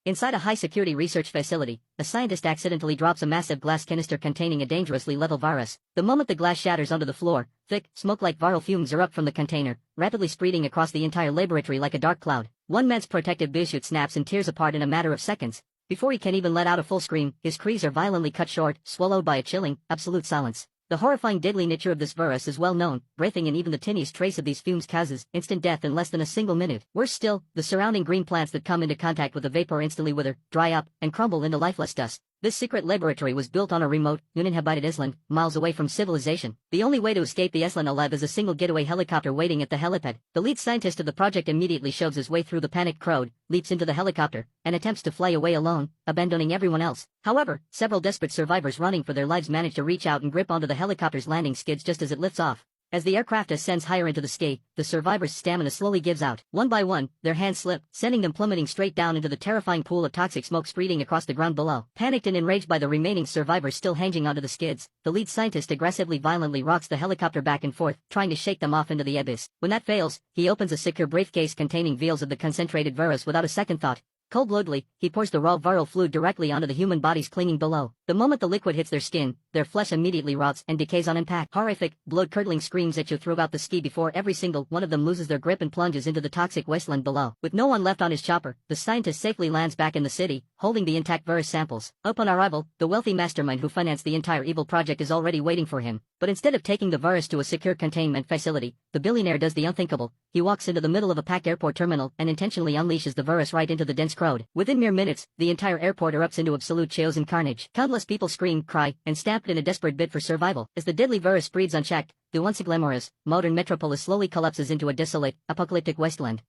Inside a high-security research facility, a scientist accidentally drops a massive glass canister containing a dangerously lethal virus. The moment the glass shatters onto the floor, thick, smoke-like viral fumes erupt from the container, rapidly spreading across the entire laboratory like a dark cloud. One man's protective bodysuit snaps and tears apart in a matter of seconds. Before he can even let out a full scream, his cries are violently cut short, swallowed by a chilling, absolute silence. The horrifying deadly nature of this virus is well known. Breathing in even the tiniest trace of these fumes causes instant death in less than a single minute. Worse still, the surrounding green plants that come into contact with the vapor instantly wither, dry up, and crumble into lifeless dust. This secret laboratory was built on a remote, uninhabited island, miles away from civilization. The only way to escape the island alive is a single getaway helicopter waiting at the helipad. The lead scientist of the project immediately shoves his way through the panicked crowd, leaps into the helicopter, and attempts to fly away alone, abandoning everyone else. However, several desperate survivors running for their lives manage to reach out and grip onto the helicopter's landing skids just as it lifts off. As the aircraft ascends higher into the sky, the survivors' stamina slowly gives out. One by one, their hands slip, sending them plummeting straight down into the terrifying pool of toxic smoke spreading across the ground below. Panicked and enraged by the remaining survivors still hanging onto the skids, the lead scientist aggressively violently rocks the helicopter back and forth, trying to shake them off into the abyss. When that fails, he opens a secure briefcase containing vials of the concentrated virus without a second thought. Cold-bloodedly, he pours the raw viral fluid directly onto the human bodies clinging below. The moment the liquid hits their skin, their flesh immediately rots and decays on impact. Horrific, blood-curdling screams echo throughout the ski before every single one of them loses their grip and plunges into the toxic wasteland below. With no one left on his chopper, the scientist safely lands back in the city, holding the intact virus samples. Upon arrival, the wealthy mastermind who financed the entire evil project is already waiting for him. But instead of taking the virus to a secure containment facility, the billionaire does the unthinkable. He walks into the middle of a packed airport terminal and intentionally unleashes the virus right into the dense crowd. Within mere minutes, the entire airport erupts into absolute chaos and carnage. Countless people scream, cry, and stamp in a desperate bid for survival. As the deadly virus spreads unchecked, the once glamorous, modern metropolis slowly collapses into a desolate, apocalyptic wasteland.